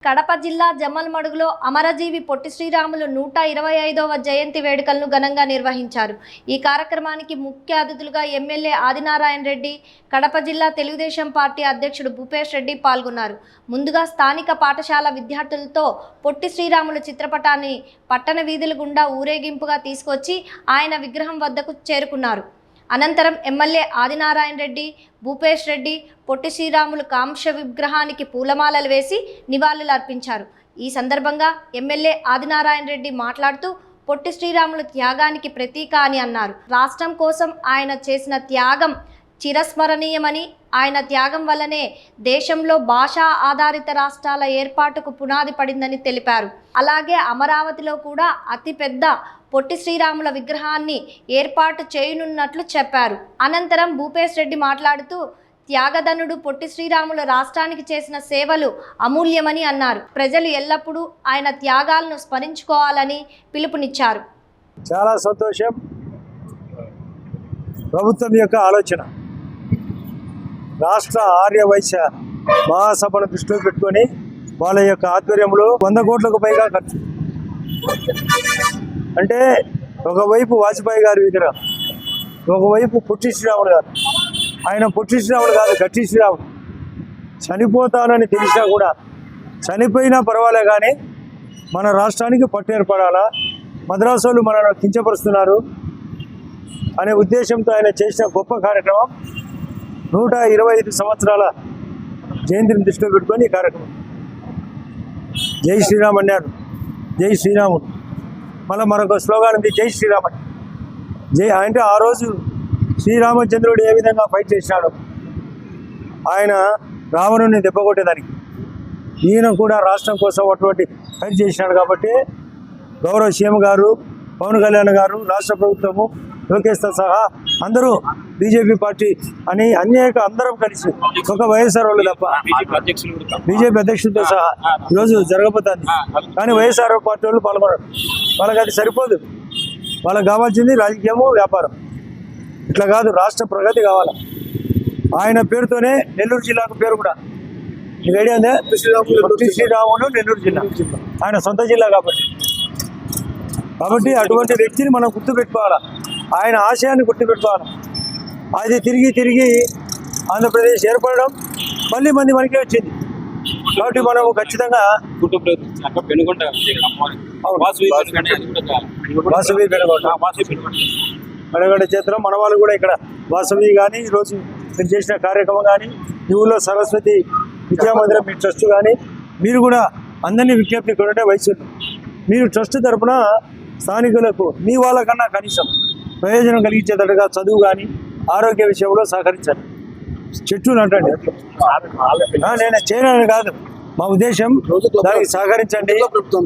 కడప జిల్లా జమ్మలమడుగులో అమరజీవి పొట్టి శ్రీరాములు 125వ జయంతి వేడుకలను ఘనంగా నిర్వహించారు. ఈ కార్యక్రమానికి ముఖ్య అతిథులుగా ఎమ్మెల్యే ఆదినారాయణ రెడ్డి, కడప జిల్లా తెలుగుదేశం పార్టీ అధ్యక్షుడు భూపేష్ రెడ్డి పాల్గొన్నారు. ముందుగా స్థానిక పాఠశాల విద్యార్థులతో పొట్టి శ్రీరాములు చిత్రపటాన్ని పట్టణ వీధుల గుండా ఊరేగింపుగా తీసుకొచ్చి ఆయన విగ్రహం వద్దకు చేరుకున్నారు. అనంతరం ఎమ్మెల్యే ఆదినారాయణ రెడ్డి, భూపేష్ రెడ్డి పొట్టి శ్రీరాములు కాంస్య విగ్రహానికి పూలమాలలు వేసి నివాళులు అర్పించారు. ఈ సందర్భంగా ఎమ్మెల్యే ఆదినారాయణ రెడ్డి మాట్లాడుతూ పొట్టి శ్రీరాములు త్యాగానికి ప్రతీక అని అన్నారు. రాష్ట్రం కోసం ఆయన చేసిన త్యాగం చిరస్మరణీయమని, ఆయన త్యాగం వల్లనే దేశంలో భాషా ఆధారిత రాష్ట్రాల ఏర్పాటుకు పునాది పడిందని తెలిపారు. అలాగే అమరావతిలో కూడా అతిపెద్ద పొట్టి శ్రీరాముల విగ్రహాన్ని ఏర్పాటు చేయనున్నట్లు చెప్పారు. అనంతరం భూపేష్ రెడ్డి మాట్లాడుతూ త్యాగధనుడు పొట్టి శ్రీరాములు రాష్ట్రానికి చేసిన సేవలు అమూల్యమని అన్నారు. ప్రజలు ఎల్లప్పుడూ ఆయన త్యాగాలను స్మరించుకోవాలని పిలుపునిచ్చారు. చాలా సంతోషం. ప్రభుత్వం యొక్క ఆలోచన రాష్ట్ర ఆర్య వైశ్య మహాసభను దృష్టిలో పెట్టుకొని వాళ్ళ యొక్క ఆధ్వర్యంలో 100 కోట్లకు పైగా ఖర్చు. అంటే ఒకవైపు వాజ్పేయి గారి విగ్రహం, ఒకవైపు పొట్టి శ్రీరాములు గారు. ఆయన పొట్టి శ్రీరాములు కాదు, గట్టి శ్రీరాములు. చనిపోతానని తెలిసినా కూడా చనిపోయినా పర్వాలే కానీ మన రాష్ట్రానికి పట్టు ఏర్పడాలా, మద్రాసులు మనల్ని కించపరుస్తున్నారు అనే ఉద్దేశంతో ఆయన చేసిన గొప్ప కార్యక్రమం 125 సంవత్సరాల జయంతిని దృష్టిలో పెట్టుకొని ఈ కార్యక్రమం. జై శ్రీరామ్ అన్నారు. జై శ్రీరాముడు. మళ్ళీ మరొక స్లోగాన్ ఉంది, జై శ్రీరామ్ అని. జై అంటే ఆ రోజు శ్రీరామచంద్రుడు ఏ విధంగా ఫైట్ చేసినాడు, ఆయన రావణుని దెబ్బకొట్టేదానికి ఈయన కూడా రాష్ట్రం కోసం అటువంటి ఫైట్ చేసినాడు. కాబట్టి గౌరవ సీఎం గారు, పవన్ కళ్యాణ్ గారు, రాష్ట్ర ప్రభుత్వము, లోకేష్తో సహా అందరూ బీజేపీ పార్టీ అని అందరం కలిసి, ఒక వైఎస్ఆర్ వాళ్ళు తప్ప బీజేపీ అధ్యక్షులతో సహా ఈరోజు జరగబోతుంది. కానీ వైఎస్ఆర్ పార్టీ వాళ్ళు పాల్గొనరు. వాళ్ళకి అది సరిపోదు. వాళ్ళకి కావాల్సింది రాజకీయము, వ్యాపారం. ఇట్లా కాదు, రాష్ట్ర ప్రగతి కావాలి. ఆయన పేరుతోనే నెల్లూరు జిల్లాకు పేరు కూడా మీకు ఐడియా ఉందే, పొట్టి శ్రీరాములు నెల్లూరు జిల్లా. ఆయన సొంత జిల్లా కాబట్టి అటువంటి వ్యక్తిని మనం గుర్తుపెట్టుకోవాలి. ఆయన ఆశయాన్ని గుర్తుపెట్టుకోవాలి. అది తిరిగి ఆంధ్రప్రదేశ్ ఏర్పడడం మళ్ళీ మనకే వచ్చింది. కాబట్టి మనం ఖచ్చితంగా పెనుగొండ చేస్తున్నాం. మన వాళ్ళు కూడా ఇక్కడ వాసవి కానీ, ఈరోజు మీరు చేసిన కార్యక్రమం కానీ, ఈ ఊళ్ళో సరస్వతి విద్యామందిరం మీ ట్రస్ట్ కానీ, మీరు కూడా అందరినీ విజ్ఞప్తి కొనటే వయసులు మీరు ట్రస్ట్ తరఫున స్థానికులకు మీ వాళ్ళకన్నా కనీసం ప్రయోజనం కలిగించేటట్టుగా చదువు కానీ, ఆరోగ్య విషయంలో సహకరించాలి. చెట్లు నాటండి. నేను చేయనని కాదు, మా ఉద్దేశం దానికి సహకరించండి.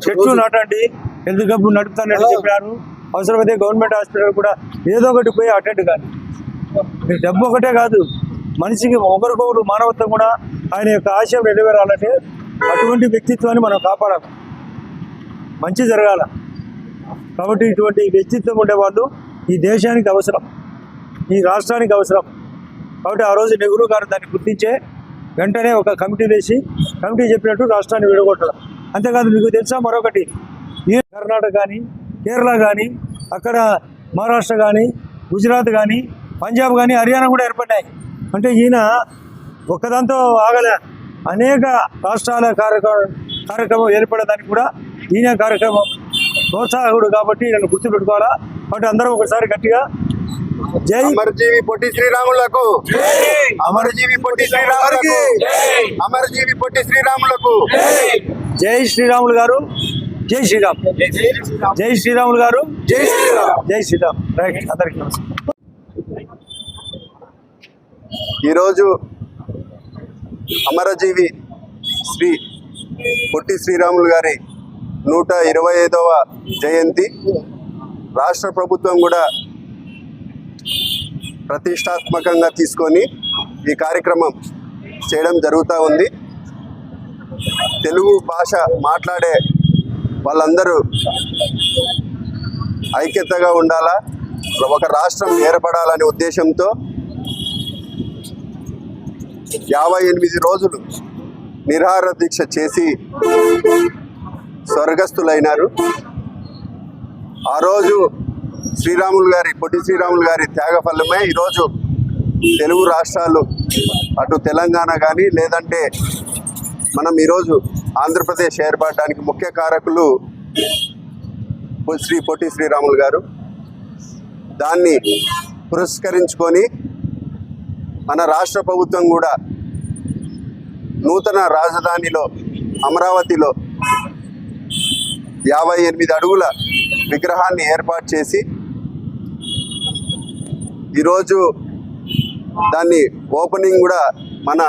చెట్లు నాటండి. ఎందుకు నడుపుతానని చెప్పారు. అవసరమైతే గవర్నమెంట్ హాస్పిటల్ కూడా ఏదో ఒకటి పోయి అటెండ్ కానీ. మీరు డబ్బు ఒకటే కాదు, మనిషికి ఒకరికొకరు మానవత్వం కూడా ఆయన యొక్క ఆశయం నెరవేరాలంటే అటువంటి వ్యక్తిత్వాన్ని మనం కాపాడాలి. మంచి జరగాల. కాబట్టి ఇటువంటి వ్యక్తిత్వం ఉండేవాళ్ళు ఈ దేశానికి అవసరం, ఈ రాష్ట్రానికి అవసరం. కాబట్టి ఆ రోజు నెహ్రూ గారు దాన్ని గుర్తించే వెంటనే ఒక కమిటీ వేసి, కమిటీ చెప్పినట్టు రాష్ట్రాన్ని విడగొట్టడం. అంతేకాదు, మీకు తెలుసా మరొకటి, ఈ కర్ణాటక కానీ, కేరళ కానీ, అక్కడ మహారాష్ట్ర కానీ, గుజరాత్ కానీ, పంజాబ్ కానీ, హర్యానా కూడా ఏర్పడ్డాయి. అంటే ఈయన ఒక్కదాంతో ఆగలే, అనేక రాష్ట్రాల కార్యక్రమం ఏర్పడేదానికి కూడా ఈయన కార్యక్రమం ప్రోత్సాహకుడు. కాబట్టి నన్ను గుర్తుపెట్టుకోవాలా. కాబట్టి అందరం ఒకసారి గట్టిగా జై అమరజీవి పొట్టి శ్రీరాములకు, అమరజీవి పొట్టి శ్రీరాములకు, అమరజీవి పొట్టి శ్రీరాములకు. జై శ్రీరాములు గారు, జై శ్రీరామ్. జై శ్రీరాములు గారు, జై శ్రీరామ్. జై శ్రీరామ్. రైట్, అందరికీ నమస్కారం. ఈరోజు అమరజీవి శ్రీ పొట్టి శ్రీరాములు గారి 125వ జయంతి. రాష్ట్ర ప్రభుత్వం కూడా ప్రతిష్టాత్మకంగా తీసుకొని ఈ కార్యక్రమం చేయడం జరుగుతూ ఉంది. తెలుగు భాష మాట్లాడే వాళ్ళందరూ ఐక్యతగా ఉండాలా, ఒక రాష్ట్రం ఏర్పడాలనే ఉద్దేశంతో 58 రోజులు నిరాహార దీక్ష చేసి స్వర్గస్థులైనారు. ఆ రోజు పొట్టి శ్రీరాములు గారి త్యాగ ఫలమే ఈరోజు తెలుగు రాష్ట్రాలు, అటు తెలంగాణ కానీ లేదంటే మనం ఈరోజు ఆంధ్రప్రదేశ్ ఏర్పడడానికి ముఖ్య కారకులు పొట్టి శ్రీరాములు గారు. దాన్ని పురస్కరించుకొని మన రాష్ట్ర ప్రభుత్వం కూడా నూతన రాజధానిలో అమరావతిలో 58 అడుగుల విగ్రహాన్ని ఏర్పాటు చేసి ఈరోజు దాన్ని ఓపెనింగ్ కూడా మన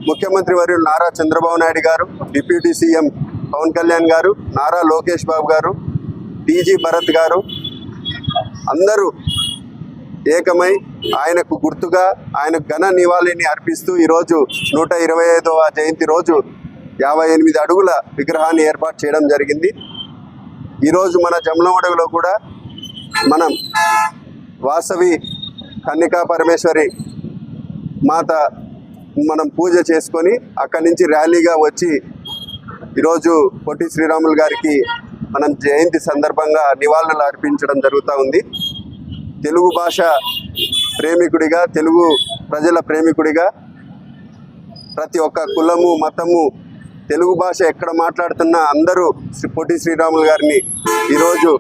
ముఖ్యమంత్రి వర్యులు నారా చంద్రబాబు నాయుడు గారు, డిప్యూటీ సీఎం పవన్ కళ్యాణ్ గారు, నారా లోకేష్ బాబు గారు, టీజీ భరత్ గారు అందరూ ఏకమై ఆయనకు గుర్తుగా ఆయనకు ఘన నివాళిని అర్పిస్తూ ఈరోజు 125వ జయంతి రోజు 58 అడుగుల విగ్రహాన్ని ఏర్పాటు చేయడం జరిగింది. ఈరోజు మన జమలమడుగులో కూడా మనం వాసవి కన్నికా పరమేశ్వరి మాత మనం పూజ చేసుకొని అక్కడి నుంచి ర్యాలీగా వచ్చి ఈరోజు పొట్టి శ్రీరాములు గారికి మనం జయంతి సందర్భంగా నివాళులు అర్పించడం జరుగుతూ ఉంది. తెలుగు భాష ప్రేమికుడిగా, తెలుగు ప్రజల ప్రేమికుడిగా ప్రతి ఒక్క కులము మతము తెలుగు భాష ఎక్కడ మాట్లాడుతున్నా అందరూ పొట్టి శ్రీరాములు గారిని ఈరోజు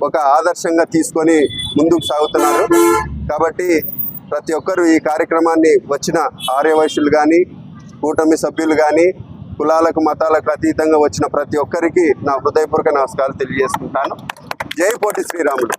ఒక ఆదర్శంగా తీసుకొని ముందుకు సాగుతున్నారు. కాబట్టి ప్రతి ఒక్కరూ ఈ కార్యక్రమాన్ని వచ్చిన ఆర్యవైశ్యులు కానీ, కూటమి సభ్యులు కానీ, కులాలకు మతాలకు అతీతంగా వచ్చిన ప్రతి ఒక్కరికి నా హృదయపూర్వక నమస్కారాలు తెలియజేసుకుంటాను. జై పొట్టి శ్రీరాములు.